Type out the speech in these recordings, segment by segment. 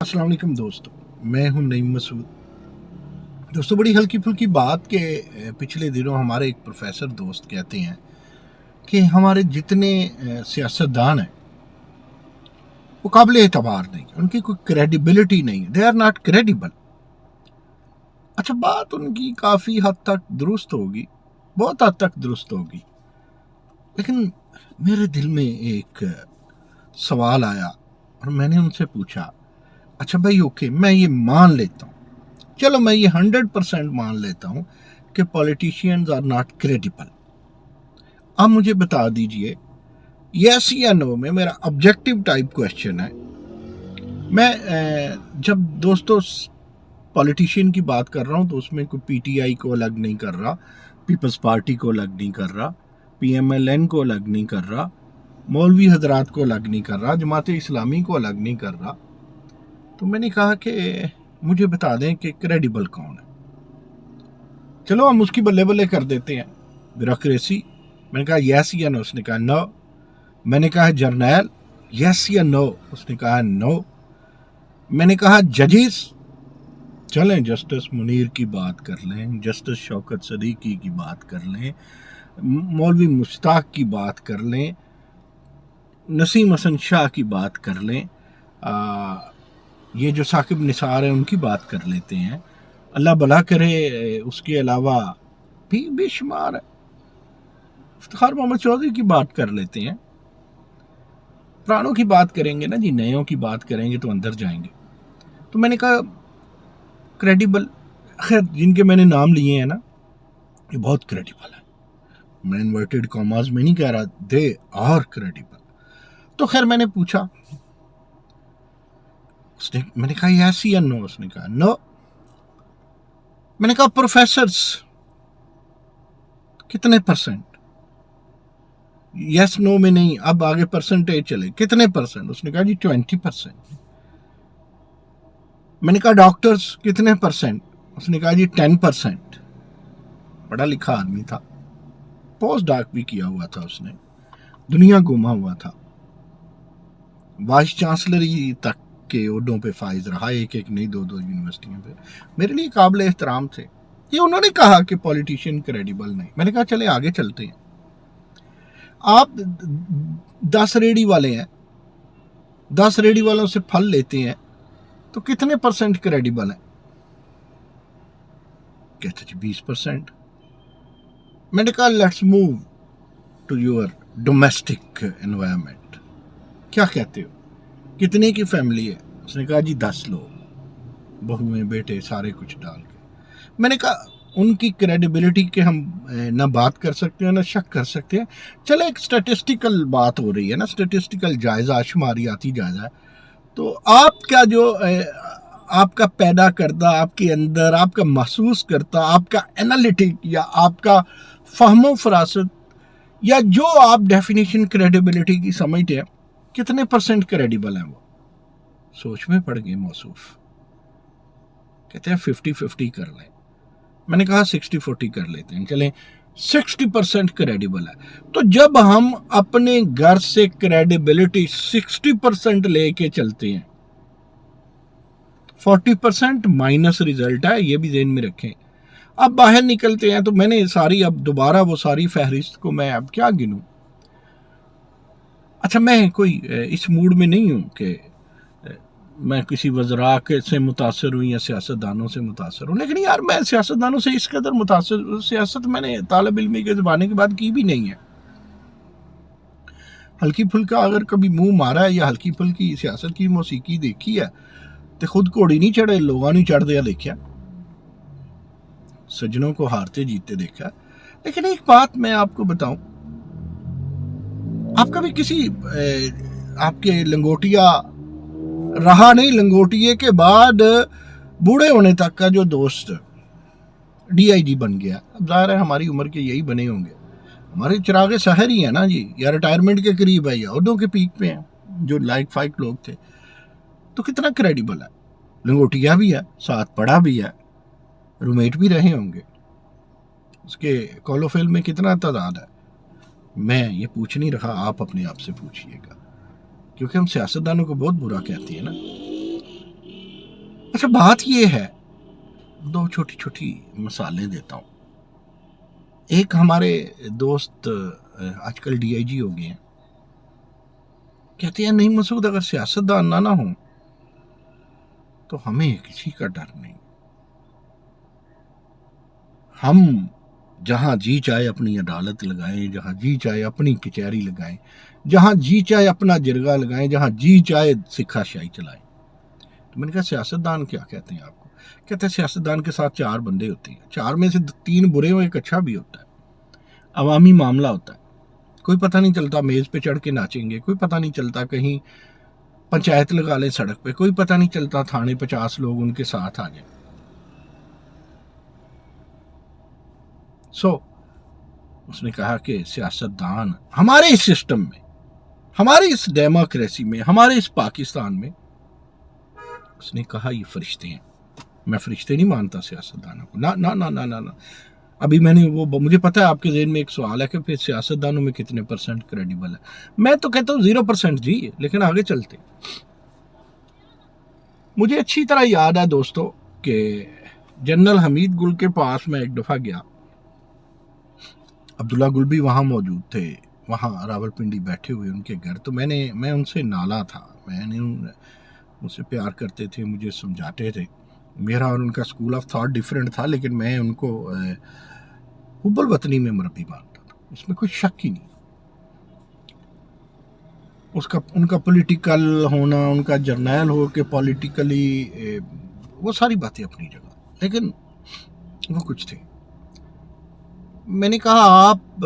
अस्सलाम वालेकुम दोस्तों, मैं हूं नईम मसूद। दोस्तों, बड़ी हल्की फुल्की बात के पिछले दिनों हमारे एक प्रोफेसर दोस्त कहते हैं कि हमारे जितने सियासतदान हैं वो काबिल एतबार नहीं, उनकी कोई क्रेडिबिलिटी नहीं है, दे आर नॉट क्रेडिबल। अच्छा, बात उनकी काफ़ी हद तक दुरुस्त होगी, बहुत हद तक दुरुस्त होगी, लेकिन मेरे दिल में एक सवाल आया और मैंने उनसे पूछा, अच्छा भाई ओके, मैं ये मान लेता हूँ, चलो मैं ये 100% मान लेता हूँ कि पॉलिटिशियंस आर नॉट क्रेडिबल। अब मुझे बता दीजिए यस या नो में, मेरा ऑब्जेक्टिव टाइप क्वेश्चन है। मैं जब दोस्तों पॉलिटिशियन की बात कर रहा हूँ तो उसमें कोई पीटीआई को अलग नहीं कर रहा, पीपल्स पार्टी को अलग नहीं कर रहा, पीएमएलएन को अलग नहीं कर रहा, मौलवी हजरात को अलग नहीं कर रहा, जमात इस्लामी को अलग नहीं कर रहा। तो मैंने कहा कि मुझे बता दें कि क्रेडिबल कौन है। चलो हम उसकी बल्ले बल्ले कर देते हैं। ब्यूरोक्रेसी, मैंने कहा यस या नो, उसने कहा नो। मैंने कहा जर्नैल, यस या नो, उसने कहा नो। मैंने कहा जजेस, चलें जस्टिस मुनीर की बात कर लें, जस्टिस शौकत सदीकी की बात कर लें, मौलवी मुश्ताक की बात कर लें, नसीम हसन शाह की बात कर लें, ये जो साकिब निसार हैं उनकी बात कर लेते हैं, अल्लाह भला करे उसके अलावा भी बेशुमार है, इफ्तिखार मोहम्मद चौधरी की बात कर लेते हैं। पुरानों की बात करेंगे ना जी, नयों की बात करेंगे तो अंदर जाएंगे। तो मैंने कहा क्रेडिबल, खैर जिनके मैंने नाम लिए हैं ना ये बहुत क्रेडिबल है, मैं इन्वर्टेड कॉमास में नहीं कह रहा, दे आर क्रेडिबल। तो खैर मैंने पूछा, मैंने कहा यस या नो, उसने कहा नो। मैंने कहा प्रोफेसर्स कितने परसेंट, यस नो में नहीं, अब आगे परसेंटेज चले, कितने परसेंट, उसने कहा जी 20%। मैंने कहा डॉक्टर्स कितने परसेंट, उसने कहा जी 10%। पढ़ा लिखा आदमी था, पोस्ट डॉक भी किया हुआ था उसने, दुनिया घूमा हुआ था, वाइस चांसलरी तक के ओहदों पे फाइज रहा, एक एक नहीं दो दो यूनिवर्सिटियों पे, मेरे लिए काबिल एहतराम थे। ये उन्होंने कहा कि पॉलिटिशियन क्रेडिबल नहीं। मैंने कहा चले आगे चलते हैं, आप 10 रेडी वाले हैं, 10 रेडी वालों से फल लेते हैं तो कितने परसेंट क्रेडिबल है? कहते जी 20%। मैंने कहा let's move to your domestic environment, क्या कहते हो, कितने की फैमिली है? उसने कहा जी 10 लोग, बहुएं बेटे सारे कुछ डाल के। मैंने कहा उनकी क्रेडिबिलिटी के हम ना बात कर सकते हैं ना शक कर सकते हैं। चलो एक स्टेटिस्टिकल बात हो रही है ना, स्टेटिस्टिकल जायजा, शुमारियाती जायजा। तो आपका जो आपका पैदा करता, आपके अंदर आपका महसूस करता, आपका एनालिटिक या आपका फहमो फरासत या जो आप डेफिनेशन क्रेडिबिलिटी की समझते हैं, कितने परसेंट क्रेडिबल है वो? सोच में पड़ गए मौसूफ, कहते हैं 50-50 कर लें। मैंने कहा 60-40 कर लेते हैं, चलें 60% क्रेडिबल है। तो जब हम अपने घर से क्रेडिबिलिटी 60% लेके चलते हैं, 40% माइनस रिजल्ट है, ये भी ध्यान में रखें। अब बाहर निकलते हैं तो मैंने सारी, अब दोबारा वो सारी फहरिस्त को मैं अब क्या गिनूं। अच्छा, मैं कोई इस मूड में नहीं हूं कि मैं किसी वज़रा के से मुतासर हूँ या सियासतदानों से मुतासर हूँ, लेकिन यार मैं सियासतदानों से इस कदर मुतासर, सियासत मैंने तालिब इल्मी के ज़माने के बाद की भी नहीं है। हल्की फुल्का अगर कभी मुंह मारा है या हल्की फुल्की सियासत की मौसीकी देखी है तो खुद घोड़ी नहीं चढ़े, लोगों नहीं चढ़ दिया देखा, सज्जनों को हारते जीतते देखा। लेकिन एक बात मैं आपको बताऊं, आपका भी किसी आपके लंगोटिया रहा नहीं, लंगोटिए के बाद बूढ़े होने तक का जो दोस्त डीआईजी बन गया, अब जाहिर है हमारी उम्र के यही बने होंगे, हमारे चिरागे शहर ही है ना जी, या रिटायरमेंट के करीब है या उर्दों के पीक पे हैं, जो लाइक फाइक लोग थे। तो कितना क्रेडिबल है? लंगोटिया भी है, साथ पढ़ा भी है, रूममेट भी रहे होंगे, उसके कॉलोफिल में कितना तादाद है? मैं ये पूछ नहीं रहा, आप अपने आप से पूछिएगा, क्योंकि हम सियासतदानों को बहुत बुरा कहते हैं ना। اچھا بات یہ ہے، دو چھوٹی چھوٹی مثالیں دیتا ہوں. ایک ہمارے دوست آج کل ڈی آئی جی ہو گئے ہیں، کہتے ہیں نہیں مسعود اگر سیاستدان نہ ہوں تو ہمیں کسی کا ڈر نہیں، ہم جہاں جی چاہے اپنی عدالت لگائیں، جہاں جی چاہے اپنی کچہری لگائیں، جہاں جی چاہے اپنا جرگہ لگائیں، جہاں جی چاہے سکھا شاہی چلائیں. تو میں نے کہا سیاستدان کیا کہتے ہیں آپ کو؟ کہتے ہیں سیاستدان کے ساتھ 4 بندے ہوتے ہیں، 4 میں سے 3 برے ہو، ایک اچھا بھی ہوتا ہے. عوامی معاملہ ہوتا ہے، کوئی پتہ نہیں چلتا میز پہ چڑھ کے ناچیں گے، کوئی پتہ نہیں چلتا کہیں پنچایت لگا لیں سڑک پہ، کوئی پتہ نہیں چلتا تھانے 50 لوگ ان کے ساتھ آ جائیں. اس نے کہا کہ سیاستدان ہمارے اس سسٹم میں، ہماری اس ڈیموکریسی میں، ہمارے اس پاکستان میں، اس نے کہا یہ فرشتے ہیں. میں فرشتے نہیں مانتا سیاستدانوں کو، نہ نہ نہ نہ نہ. ابھی میں نے مجھے پتا ہے آپ کے ذہن میں ایک سوال ہے کہ پھر سیاستدانوں میں کتنے % کریڈیبل ہے. میں تو کہتا ہوں 0% جی، لیکن آگے چلتے. مجھے اچھی طرح یاد ہے دوستو کہ جنرل حمید گل کے پاس میں ایک دفعہ گیا، عبداللہ گل بھی وہاں موجود تھے، وہاں راول پنڈی بیٹھے ہوئے ان کے گھر. تو میں ان سے نالا تھا، میں نے ان سے پیار کرتے تھے، مجھے سمجھاتے تھے. میرا اور ان کا اسکول آف تھاٹ ڈیفرنٹ تھا، لیکن میں ان کو حب الوطنی میں مربی مانتا تھا، اس میں کوئی شک ہی نہیں. ان کا پولیٹیکل ہونا، ان کا جرنیل ہو کہ پولیٹیکلی، وہ ساری باتیں اپنی جگہ، لیکن وہ کچھ تھے. میں نے کہا آپ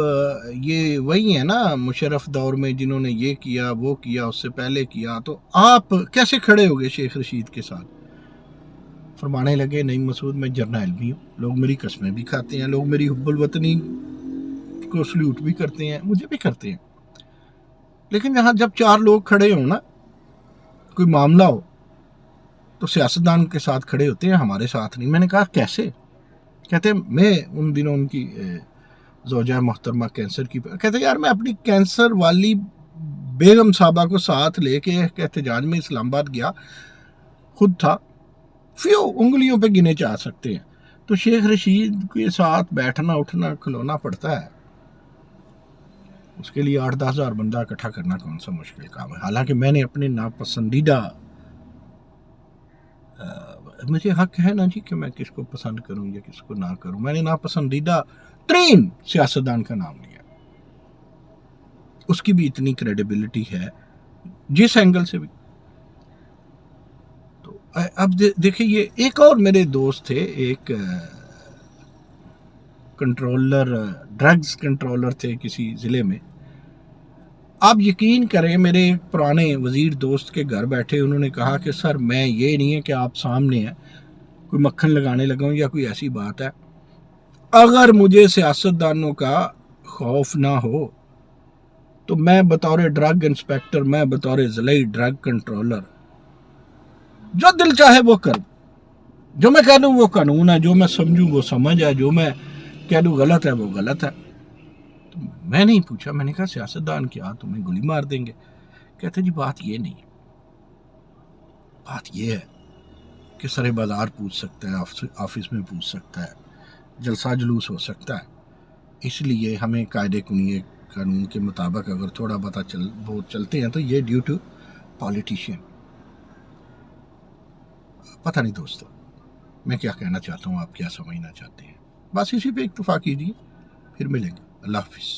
یہ وہی ہیں نا مشرف دور میں جنہوں نے یہ کیا وہ کیا، اس سے پہلے کیا، تو آپ کیسے کھڑے ہو گئے شیخ رشید کے ساتھ؟ فرمانے لگے نہیں مسعود میں جرنیل بھی ہوں، لوگ میری قسمیں بھی کھاتے ہیں، لوگ میری حب الوطنی کو سلیوٹ بھی کرتے ہیں، مجھے بھی کرتے ہیں، لیکن یہاں جب 4 لوگ کھڑے ہوں نا، کوئی معاملہ ہو تو سیاستدان کے ساتھ کھڑے ہوتے ہیں، ہمارے ساتھ نہیں. میں نے کہا کیسے؟ کہتے ہیں میں ان دنوں ان کی زوجہ محترمہ کینسر کی، کہتے یار میں اپنی کینسر والی بیگم صاحبہ کو ساتھ لے کے احتجاج میں اسلام آباد گیا، خود تھا، فیو انگلیوں پہ گنے جا سکتے ہیں. تو شیخ رشید کے ساتھ بیٹھنا اٹھنا کھلونا پڑتا ہے، اس کے لیے 8-10 ہزار بندہ اکٹھا کرنا کون سا مشکل کام ہے. حالانکہ میں نے اپنے ناپسندیدہ، مجھے حق ہے نا جی کہ میں کس کو پسند کروں یا کس کو نہ کروں، میں نے ناپسندیدہ ترین سیاستدان کا نام لیا، اس کی بھی اتنی کریڈیبلٹی ہے جس اینگل سے بھی. تو اب دیکھیں یہ ایک اور میرے دوست تھے، ایک کنٹرولر، ڈرگز کنٹرولر تھے کسی ضلع میں. آپ یقین کریں میرے ایک پرانے وزیر دوست کے گھر بیٹھے، انہوں نے کہا کہ سر میں یہ نہیں ہے کہ آپ سامنے ہیں کوئی مکھن لگانے لگا ہوں یا کوئی ایسی بات ہے، اگر مجھے سیاستدانوں کا خوف نہ ہو تو میں بطور ڈرگ انسپیکٹر، میں بطور ضلعی ڈرگ کنٹرولر جو دل چاہے وہ کروں، جو میں کہہ دوں وہ قانون ہے، جو میں سمجھوں وہ سمجھ ہے، جو میں کہہ دوں غلط ہے وہ غلط ہے. تو میں نہیں پوچھا، میں نے کہا سیاستدان کیا تمہیں گولی مار دیں گے؟ کہتے جی بات یہ نہیں ہے، بات یہ ہے کہ سر بازار پوچھ سکتا ہے، آفس میں پوچھ سکتا ہے، جلسہ جلوس ہو سکتا ہے، اس لیے ہمیں قاعدے قانون کے مطابق اگر تھوڑا بہت چلتے ہیں تو یہ ڈیو ٹو پالیٹیشین. پتہ نہیں دوستو میں کیا کہنا چاہتا ہوں، آپ کیا سمجھنا چاہتے ہیں، بس اسی پہ اکتفا کیجیے، پھر ملیں گے. اللہ حافظ.